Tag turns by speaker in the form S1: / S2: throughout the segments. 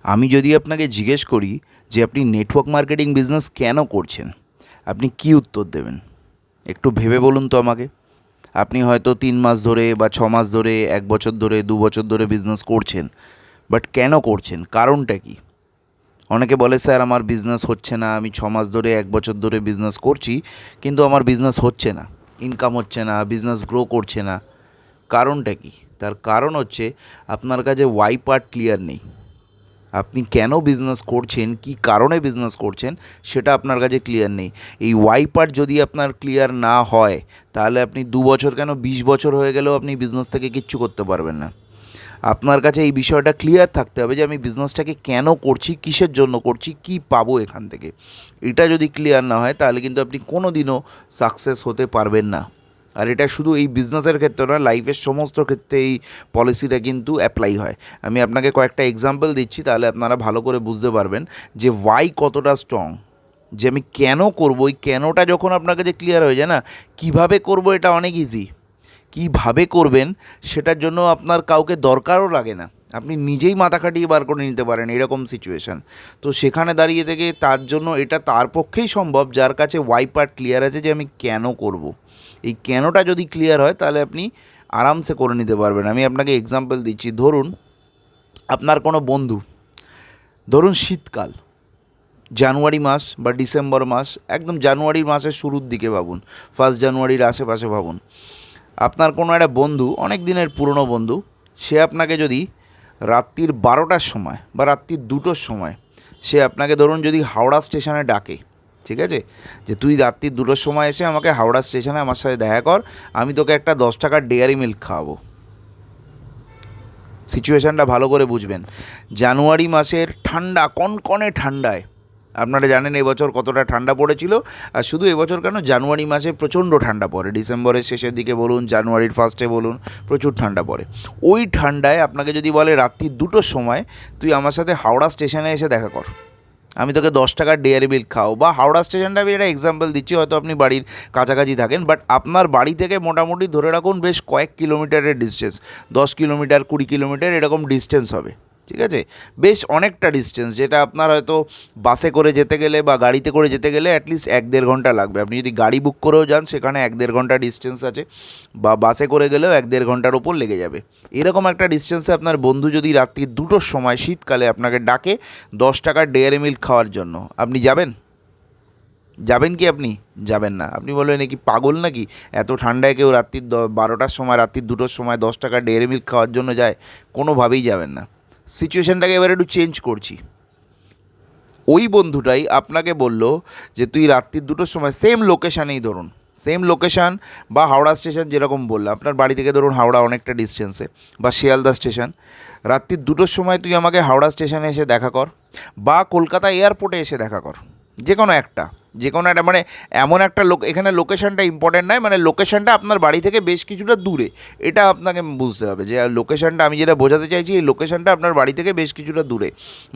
S1: আমি যদি আপনাকে জিজ্ঞেস করি যে আপনি নেটওয়ার্ক মার্কেটিং বিজনেস কেন করছেন, আপনি কী উত্তর দেবেন? একটু ভেবে বলুন তো আমাকে। আপনি হয়তো 3 মাস ধরে বা 6 মাস ধরে, 1 বছর ধরে, 2 বছর ধরে বিজনেস করছেন, বাট কেন করছেন? কারণটা কী? অনেকে বলে, স্যার আমার বিজনেস হচ্ছে না, আমি 6 মাস ধরে, 1 বছর ধরে বিজনেস করছি, কিন্তু আমার বিজনেস হচ্ছে না, ইনকাম হচ্ছে না, বিজনেস গ্রো করছে না। কারণটা কী? তার কারণ হচ্ছে আপনার কাছে ওয়াই পার্ট ক্লিয়ার নেই। আপনি কেন বিজনেস করছেন, কী কারণে বিজনেস করছেন, সেটা আপনার কাছে ক্লিয়ার নেই। এই ওয়াই পার্ট যদি আপনার ক্লিয়ার না হয়, তাহলে আপনি 2 বছর কেন 20 বছর হয়ে গেলেও আপনি বিজনেস থেকে কিচ্ছু করতে পারবেন না। আপনার কাছে এই বিষয়টা ক্লিয়ার থাকতে হবে যে আমি বিজনেসটাকে কেন করছি, কিসের জন্য করছি, কী পাবো এখান থেকে। এটা যদি ক্লিয়ার না হয়, তাহলে কিন্তু আপনি কোনো দিনও সাকসেস হতে পারবেন না। আর এটা শুধু এই বিজনেসের ক্ষেত্রে না, লাইফের সমস্ত ক্ষেত্রে এই পলিসিটা কিন্তু অ্যাপ্লাই হয়। আমি আপনাকে কয়েকটা এক্সাম্পল দিচ্ছি, তাহলে আপনারা ভালো করে বুঝতে পারবেন যে ওয়াই কতটা স্ট্রং। যে আমি কেন করবো, এই কেনটা যখন আপনার কাছে ক্লিয়ার হয়ে যায় না, কীভাবে করবো এটা অনেক ইজি। কীভাবে করবেন সেটার জন্য আপনার কাউকে দরকারও লাগে না, আপনি নিজেই মাথা খাটিয়ে বার করে নিতে পারেন এরকম সিচুয়েশান। তো সেখানে দাঁড়িয়ে থেকে তার জন্য এটা তার পক্ষেই সম্ভব যার কাছে ওয়াই পার্ট ক্লিয়ার আছে যে আমি কেন করব। এই কেনটা যদি ক্লিয়ার হয়, তাহলে আপনি আরামসে করে নিতে পারবেন। আমি আপনাকে এক্সাম্পল দিচ্ছি। ধরুন আপনার কোনো বন্ধু, ধরুন শীতকাল, জানুয়ারি মাস বা ডিসেম্বর মাস, একদম জানুয়ারি মাসের শুরুর দিকে ভাবুন, 1 জানুয়ারির আশেপাশে ভাবুন। আপনার কোনো একটা বন্ধু, অনেক দিনের পুরনো বন্ধু, সে আপনাকে যদি রাত্রির 12টার সময় বা রাত্রির 2টোর সময় সে আপনাকে ধরুন যদি হাওড়া স্টেশনে ডাকে, ঠিক আছে, যে তুই রাত্রির 2টোর সময় এসে আমাকে হাওড়া স্টেশনে আমার সাথে দেখা কর, আমি তোকে একটা 10 টাকার ডেয়ারি মিল্ক খাওয়াবো। সিচুয়েশানটা ভালো করে বুঝবেন। জানুয়ারি মাসের ঠান্ডা, কনকনে ঠান্ডায়, আপনারা জানেন এবছর কতটা ঠান্ডা পড়েছিল। আর শুধু এবছর কেন, জানুয়ারি মাসে প্রচণ্ড ঠান্ডা পড়ে, ডিসেম্বরের শেষের দিকে বলুন, জানুয়ারির ফার্স্টে বলুন, প্রচুর ঠান্ডা পড়ে। ওই ঠান্ডায় আপনাকে যদি বলে রাত্রি 2টোর সময় তুই আমার সাথে হাওড়া স্টেশনে এসে দেখা কর, আমি তোকে 10 টাকার ডেয়ারি মিল্ক খাও। বা হাওড়া স্টেশনটা আমি একটা এক্সাম্পল দিচ্ছি, হয়তো আপনি বাড়ির কাছাকাছি থাকেন, বাট আপনার বাড়ি থেকে মোটামুটি ধরে রাখুন বেশ কয়েক কিলোমিটারের ডিস্টেন্স, 10 কিলোমিটার, 20 কিলোমিটার এরকম ডিস্টেন্স হবে, ঠিক আছে, বেশ অনেকটা ডিস্টেন্স, যেটা আপনার হয়তো বাসে করে যেতে গেলে বা গাড়িতে করে যেতে গেলে অ্যাটলিস্ট 1-1.5 ঘন্টা লাগবে। আপনি যদি গাড়ি বুক করেও যান, সেখানে 1-1.5 ঘন্টা ডিস্টেন্স আছে, বা বাসে করে গেলেও 1-1.5 ঘন্টার ওপর লেগে যাবে। এরকম একটা ডিস্টেন্সে আপনার বন্ধু যদি রাত্রি 2টোর সময় শীতকালে আপনাকে ডাকে 10 টাকার ডেয়ারি মিল্ক খাওয়ার জন্য, আপনি যাবেন? যাবেন কি আপনি? যাবেন না। আপনি বলবেন এ কি পাগল নাকি, এত ঠান্ডায় কেউ রাত্রির 12টার সময়, রাত্রির 2টোর সময় 10 টাকার ডেয়ারি মিল্ক খাওয়ার জন্য যায়? কোনোভাবেই যাবেন না। সিচুয়েশানটাকে এবার একটু চেঞ্জ করছি। ওই বন্ধুটাই আপনাকে বলল যে তুই রাত্রির 2টোর সময় সেম লোকেশানেই, ধরুন সেম লোকেশান বা হাওড়া স্টেশন যেরকম বললো, আপনার বাড়ি থেকে ধরুন হাওড়া অনেকটা ডিস্টেন্সে, বা শিয়ালদা স্টেশন, রাত্রির 2টোর সময় তুই আমাকে হাওড়া স্টেশনে এসে দেখা কর, বা কলকাতা এয়ারপোর্টে এসে দেখা কর, যে কোনো একটা, যে কোনো একটা, মানে এমন একটা এখানে লোকেশানটা ইম্পর্টেন্ট নয়, মানে লোকেশানটা আপনার বাড়ি থেকে বেশ কিছুটা দূরে, এটা আপনাকে বুঝতে হবে যে লোকেশানটা আমি যেটা বোঝাতে চাইছি, এই লোকেশানটা আপনার বাড়ি থেকে বেশ কিছুটা দূরে,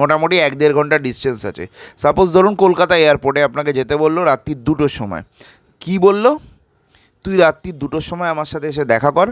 S1: মোটামুটি 1-1.5 ঘন্টা ডিস্টেন্স আছে। সাপোজ ধরুন কলকাতা এয়ারপোর্টে আপনাকে যেতে বললো রাত্রির 2টোর সময়, কি বললো, তুই রাত্রির 2টোর সময় আমার সাথে এসে দেখা কর,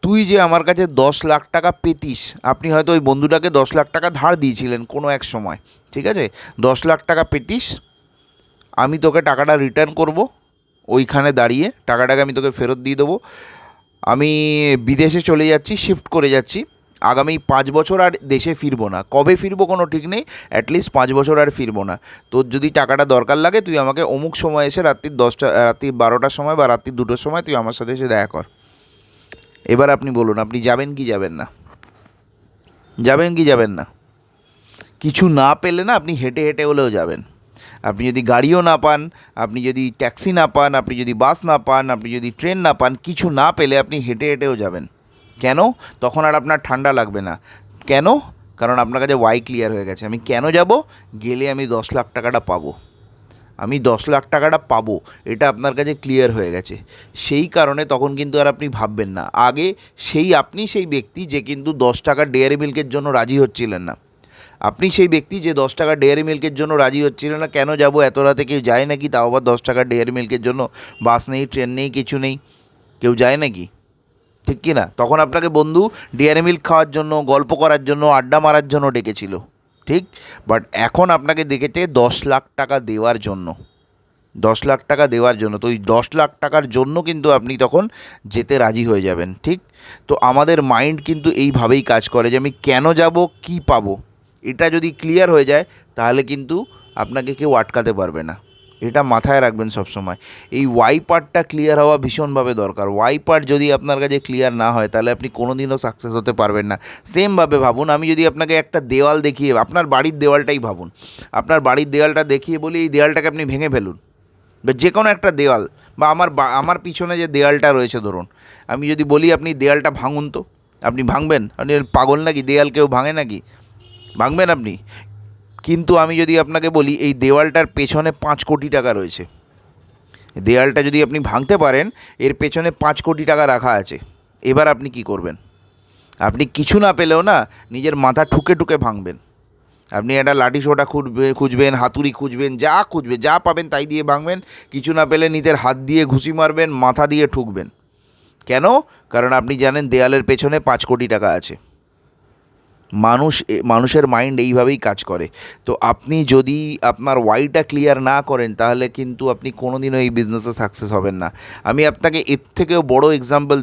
S1: তুই যে আমার কাছে 10 লাখ টাকা পেতিস, আপনি হয়তো ওই বন্ধুটাকে 10 লাখ টাকা ধার দিয়েছিলেন কোনো এক সময়, ঠিক আছে, 10 লাখ টাকা পেতিস, আমি তোকে টাকাটা রিটার্ন করব, ওইখানে দাঁড়িয়ে টাকাটাকে আমি তোকে ফেরত দিয়ে দেবো। আমি বিদেশে চলে যাচ্ছি, শিফট করে যাচ্ছি, আগামী 5 বছর আর দেশে ফিরবো না, কবে ফিরবো কোনো ঠিক নেই, অ্যাটলিস্ট 5 বছর আর ফিরবো না। তোর যদি টাকাটা দরকার লাগে, তুই আমাকে অমুক সময় এসে রাত্রি 12টার সময় বা রাত্রি 2টোর সময় তুই আমার সাথে এসে দেখা কর। এবার আপনি বলুন, আপনি যাবেন কি যাবেন না? যাবেন কি যাবেন না? কিছু না পেলে না, আপনি হেঁটে হেঁটে হলেও যাবেন। আপনি যদি গাড়িও না পান, আপনি যদি ট্যাক্সি না পান, আপনি যদি বাস না পান, আপনি যদি ট্রেন না পান, কিছু না পেলে আপনি হেঁটে হেঁটেও যাবেন। কেন? তখন আর আপনার ঠান্ডা লাগবে না। কেন? কারণ আপনার কাছে ওয়াই ক্লিয়ার হয়ে গেছে। আমি কেন যাব? গেলে আমি 10 লাখ টাকাটা পাবো, আমি 10 লাখ টাকাটা পাবো, এটা আপনার কাছে ক্লিয়ার হয়ে গেছে। সেই কারণে তখন কিন্তু আর আপনি ভাববেন না। আগে আপনি সেই ব্যক্তি যে কিন্তু 10 টাকার ডেয়ারি মিল্কের জন্য রাজি হচ্ছিলেন না। আপনি সেই ব্যক্তি যে 10 টাকার ডেয়ারি মিল্কের জন্য রাজি হচ্ছিলেন না। কেন যাব, এত রাতে কেউ যায় নাকি, তাও আবার 10 টাকার ডেয়ারি মিল্কের জন্য? বাস নেই, ট্রেন নেই, কিছু নেই, কেউ যায় নাকি? ঠিক কি না? তখন আপনাকে বন্ধু ডেয়ারি মিল্ক খাওয়ার জন্য, গল্প করার জন্য, আড্ডা মারার জন্য ডেকেছিল, ঠিক, বাট এখন আপনাকে দেখেছে 10 লাখ টাকা দেওয়ার জন্য, 10 লাখ টাকা দেওয়ার জন্য। তো ওই 10 লাখ টাকার জন্য কিন্তু আপনি তখন যেতে রাজি হয়ে যাবেন। ঠিক, তো আমাদের মাইন্ড কিন্তু এইভাবেই কাজ করে যে আমি কেন যাব, কি পাবো, এটা যদি ক্লিয়ার হয়ে যায় তাহলে কিন্তু আপনাকে কেউ আটকাতে পারবে না। এটা মাথায় রাখবেন সব সময়। এই ওয়াই পার্টটা ক্লিয়ার হওয়া ভীষণভাবে দরকার। ওয়াই পার্ট যদি আপনার কাছে ক্লিয়ার না হয় তাহলে আপনি কোনো দিনও সাকসেস হতে পারবেন না। সেমভাবে ভাবুন, আমি যদি আপনাকে একটা দেওয়াল দেখিয়ে, আপনার বাড়ির দেওয়ালটাই ভাবুন, আপনার বাড়ির দেওয়ালটা দেখিয়ে বলি এই দেওয়ালটাকে আপনি ভেঙে ফেলুন, বা যে কোনো একটা দেওয়াল, বা আমার পিছনে যে দেওয়ালটা রয়েছে ধরুন, আমি যদি বলি আপনি দেওয়ালটা ভাঙুন, তো আপনি ভাঙবেন? আপনি পাগল নাকি? দেওয়াল কেউ ভাঙে নাকি? ভাঙবেন আপনি? কিন্তু আমি যদি আপনাকে বলি এই দেওয়ালটার পেছনে 5 কোটি টাকা রয়েছে, দেওয়ালটা যদি আপনি ভাঙতে পারেন এর পেছনে 5 কোটি টাকা রাখা আছে, এবার আপনি কি করবেন? আপনি কিছু না পেলেও না নিজের মাথা ঠুকে ঠুকে ভাঙবেন। আপনি একটা লাঠি সোটা খুঁজবেন, হাতুড়ি খুঁজবেন, যা খুঁজবে, যা পাবেন তাই দিয়ে ভাঙবেন। কিছু না পেলে নিজের হাত দিয়ে ঘুষি মারবেন, মাথা দিয়ে ঠুকবেন। কেন? কারণ আপনি জানেন দেয়ালের পেছনে 5 কোটি টাকা আছে। মানুষের মাইন্ড এইভাবেই কাজ করে। তো আপনি যদি আপনার ওয়াইটা ক্লিয়ার না করেন তাহলে কিন্তু আপনি কোনোদিনও এই বিজনেসে সাকসেস হবেন না। আমি আপনাকে এর থেকেও বড় এক্সাম্পল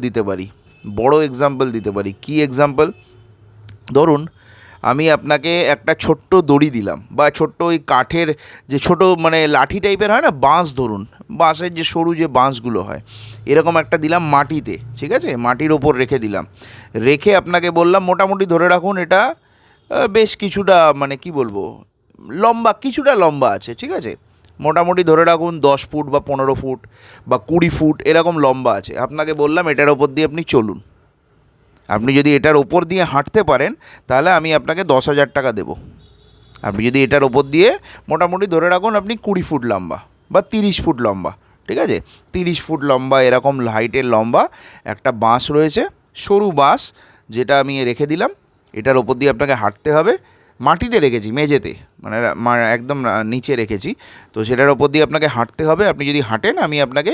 S1: দিতে পারি। কী এক্সাম্পল? ধরুন আমি আপনাকে একটা ছোট্ট দড়ি দিলাম, বা ছোট্ট ওই কাঠের যে ছোট মানে লাঠি টাইপের হয় না, বাঁশ, ধরুন বাঁশের যে সরু যে বাঁশগুলো হয়, এরকম একটা দিলাম মাটিতে, ঠিক আছে, মাটির ওপর রেখে দিলাম। রেখে আপনাকে বললাম মোটামুটি ধরে রাখুন এটা বেশ কিছুটা, মানে কি বলবো, কিছুটা লম্বা আছে, ঠিক আছে, মোটামুটি ধরে রাখুন 10 ফুট বা 15 ফুট বা 20 ফুট এরকম লম্বা আছে। আপনাকে বললাম এটার ওপর দিয়ে আপনি চলুন। আপনি যদি এটার ওপর দিয়ে হাঁটতে পারেন তাহলে আমি আপনাকে 10,000 টাকা দেবো। আপনি যদি এটার ওপর দিয়ে মোটামুটি ধরে রাখুন আপনি 20 ফুট লম্বা বা 30 ফুট লম্বা, ঠিক আছে, 30 ফুট লম্বা এরকম হাইটের লম্বা একটা বাঁশ রয়েছে, সরু বাঁশ, যেটা আমি রেখে দিলাম। এটার ওপর দিয়ে আপনাকে হাঁটতে হবে। মাটিতে রেখেছি, মেঝেতে, মানে একদম নিচে রেখেছি। তো সেটার ওপর দিয়ে আপনাকে হাঁটতে হবে। আপনি যদি হাঁটেন আমি আপনাকে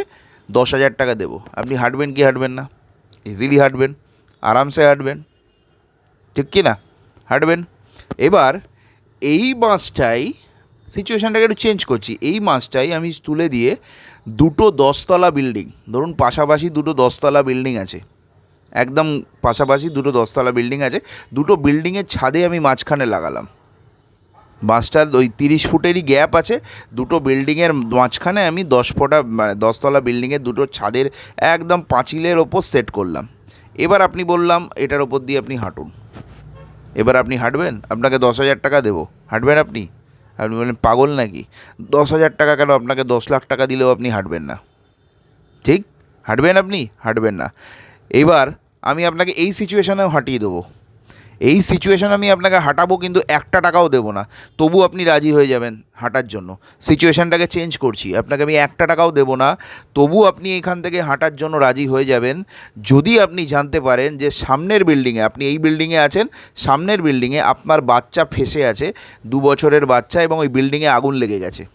S1: 10,000 টাকা দেবো। আপনি হাঁটবেন কি হাঁটবেন না? ইজিলি হাঁটবেন, আরামসে হাঁটবেন, ঠিক কি না? হাঁটবেন। এবার এই মাছটাই, সিচুয়েশানটাকে একটু চেঞ্জ করছি, এই মাছটাই আমি তুলে দিয়ে দুটো 10তলা বিল্ডিং, ধরুন পাশাপাশি দুটো 10তলা বিল্ডিং আছে, একদম পাশাপাশি দুটো 10তলা বিল্ডিং আছে, দুটো বিল্ডিংয়ের ছাদে আমি মাঝখানে লাগালাম। বাসটার ওই 30 ফুটেরই গ্যাপ আছে, দুটো বিল্ডিংয়ের মাঝখানে আমি 10 ফুটা মানে 10তলা বিল্ডিংয়ের দুটো ছাদের একদম পাঁচিলের ওপর সেট করলাম। এবার আপনি বললাম এটার ওপর দিয়ে আপনি হাঁটুন। এবার আপনি হাঁটবেন? আপনাকে 10,000 টাকা দেবো, হাঁটবেন আপনি? আপনি বলেন পাগল নাকি? 10,000 টাকা কেন, আপনাকে 10 লাখ টাকা দিলেও আপনি হাঁটবেন না। ঠিক, হাঁটবেন আপনি? হাঁটবেন না। এবার আমি আপনাকে এই সিচুয়েশানেও হাঁটিয়ে দেবো। এই সিচুয়েশান আমি আপনাকে হাঁটাবো, কিন্তু 1 টাকাও দেবো না, তবু আপনি রাজি হয়ে যাবেন হাঁটার জন্য। সিচুয়েশানটাকে চেঞ্জ করছি, আপনাকে আমি 1 টাকাও দেবো না, তবু আপনি এখান থেকে হাঁটার জন্য রাজি হয়ে যাবেন যদি আপনি জানতে পারেন যে সামনের বিল্ডিংয়ে, আপনি এই বিল্ডিংয়ে আছেন, সামনের বিল্ডিংয়ে আপনার বাচ্চা ফেঁসে আছে, 2 বছরের বাচ্চা, এবং ওই বিল্ডিংয়ে আগুন লেগে গেছে।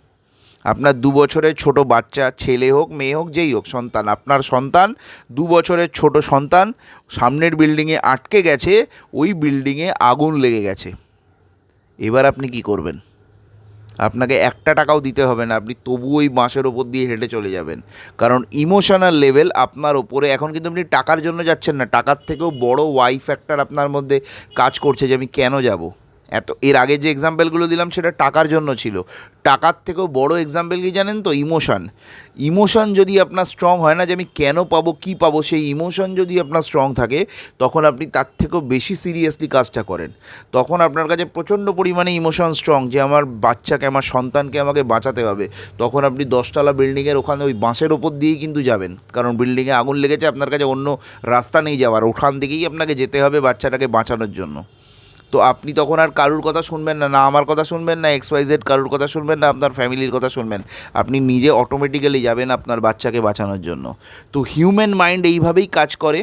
S1: আপনার 2 বছরের ছোট বাচ্চা, ছেলে হোক মেয়ে হোক যেই হোক সন্তান, আপনার সন্তান, 2 বছরের ছোট সন্তান সামনের বিল্ডিংয়ে আটকে গেছে, ওই বিল্ডিংয়ে আগুন লেগে গেছে। এবার আপনি কি করবেন? আপনাকে 1 টাকাও দিতে হবে না, আপনি তবু ওই বাঁশের ওপর দিয়ে হেঁটে চলে যাবেন। কারণ ইমোশনাল লেভেল আপনার ওপরে এখন, কিন্তু আপনি টাকার জন্য যাচ্ছেন না, টাকার থেকেও বড় ওয়াই ফ্যাক্টর আপনার মধ্যে কাজ করছে যে আমি কেন যাব। এর আগে যে এক্সাম্পলগুলো দিলাম সেটা টাকার জন্য ছিল, টাকার থেকেও বড় এক্সাম্পল কি জানেন তো? ইমোশন যদি আপনার স্ট্রং হয় না যে আমি কেন পাবো, কী পাবো, সেই ইমোশন যদি আপনার স্ট্রং থাকে তখন আপনি তার থেকেও বেশি সিরিয়াসলি কাজটা করেন। তখন আপনার কাছে প্রচণ্ড পরিমাণে ইমোশন স্ট্রং যে আমার বাচ্চাকে, আমার সন্তানকে আমাকে বাঁচাতে হবে। তখন আপনি 10তলা বিল্ডিংয়ের ওখানে ওই বাঁশের ওপর দিয়েই কিন্তু যাবেন, কারণ বিল্ডিংয়ে আগুন লেগেছে, আপনার কাছে অন্য রাস্তা নেই যাওয়ার, ওখান থেকেই আপনাকে যেতে হবে বাচ্চাটাকে বাঁচানোর জন্য। তো আপনি তখন আর কারুর কথা শুনবেন না, না আমার কথা শুনবেন, না XYZ কারুর কথা শুনবেন, না আপনার ফ্যামিলির কথা শুনবেন, আপনি নিজে অটোমেটিক্যালি যাবেন আপনার বাচ্চাকে বাঁচানোর জন্য। তো হিউম্যান মাইন্ড এইভাবেই কাজ করে,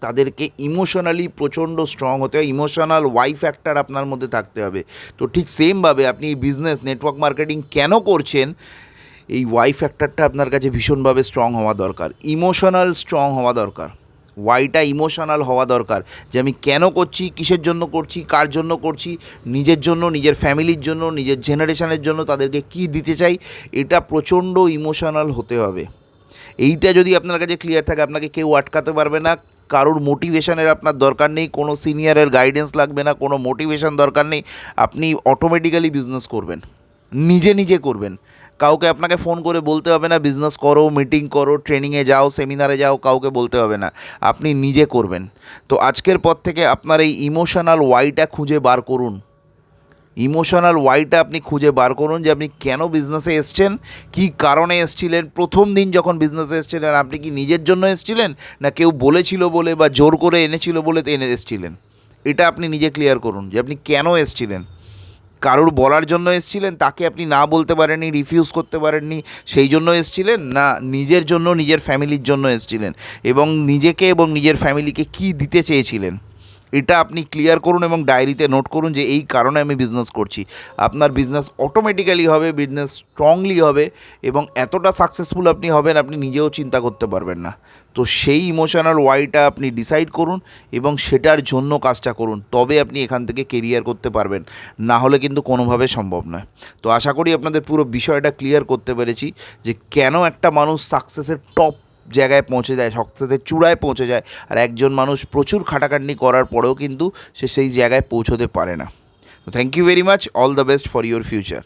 S1: তাদেরকে ইমোশনালি প্রচণ্ড স্ট্রং হতে হয়, ইমোশনাল ওয়াই ফ্যাক্টর আপনার মধ্যে থাকতে হবে। তো ঠিক সেমভাবে আপনি বিজনেস নেটওয়ার্ক মার্কেটিং কেন করছেন, এই ওয়াই ফ্যাক্টরটা আপনার কাছে ভীষণভাবে স্ট্রং হওয়া দরকার, ইমোশনাল স্ট্রং হওয়া দরকার। ওয়াইটা ইমোশনাল হওয়া দরকার, যে আমি কেন করছি, কিসের জন্য করছি, কার জন্য করছি, নিজের জন্য, নিজের ফ্যামিলির জন্য, নিজের জেনারেশনের জন্য তাদেরকে কি দিতে চাই, এটা প্রচণ্ড ইমোশনাল হতে হবে। এইটা যদি আপনার কাছে ক্লিয়ার থাকে, আপনাকে কেউ আটকাতে পারবে না, কারোর মোটিভেশনের আপনার দরকার নেই, কোনো সিনিয়রের গাইডেন্স লাগবে না, কোনো মোটিভেশন দরকার নেই, আপনি অটোমেটিক্যালি বিজনেস করবেন, নিজে নিজে করবেন। কাউকে আপনাকে ফোন করে বলতে হবে না বিজনেস করো, মিটিং করো, ট্রেনিংয়ে যাও, সেমিনারে যাও, কাউকে বলতে হবে না, আপনি নিজে করবেন। তো আজকের পর থেকে আপনার এই ইমোশনাল ওয়াইটা খুঁজে বার করুন। ইমোশনাল ওয়াইটা আপনি খুঁজে বার করুন, যে আপনি কেন বিজনেসে এসছেন, কী কারণে এসছিলেন। প্রথম দিন যখন বিজনেসে এসছিলেন আপনি কি নিজের জন্য এসছিলেন, না কেউ বলেছিল বলে বা জোর করে এনেছিল বলে এনে এসছিলেন? এটা আপনি নিজে ক্লিয়ার করুন, যে আপনি কেন এসছিলেন। কারোর বলার জন্য এসছিলেন, তাকে আপনি না বলতে পারেননি, রিফিউজ করতে পারেননি, সেই জন্য এসছিলেন, না নিজের জন্য, নিজের ফ্যামিলির জন্য এসছিলেন, এবং নিজেকে এবং নিজের ফ্যামিলিকে কী দিতে চেয়েছিলেন, এটা আপনি ক্লিয়ার করুন এবং ডায়েরিতে নোট করুন যে এই কারণে আমি বিজনেস করছি। আপনার বিজনেস অটোমেটিক্যালি হবে, বিজনেস স্ট্রংলি হবে, এবং এতটা সাকসেসফুল আপনি হবেন আপনি নিজেও চিন্তা করতে পারবেন না। তো সেই ইমোশনাল ওয়াইটা আপনি ডিসাইড করুন এবং সেটার জন্য কাজটা করুন, তবে আপনি এখান থেকে কেরিয়ার করতে পারবেন, না হলে কিন্তু কোনোভাবে সম্ভব নয়। তো আশা করি আপনাদের পুরো বিষয়টা ক্লিয়ার করতে পেরেছি, যে কেন একটা মানুষ সাকসেসের টপ জায়গায় পৌঁছে যায়, সাকসেসের চূড়ায় পৌঁছে যায়, আর একজন মানুষ প্রচুর খাটাখাটনি করার পরেও কিন্তু সে সেই জায়গায় পৌঁছতে পারে না। Thank you very much, all the best for your future.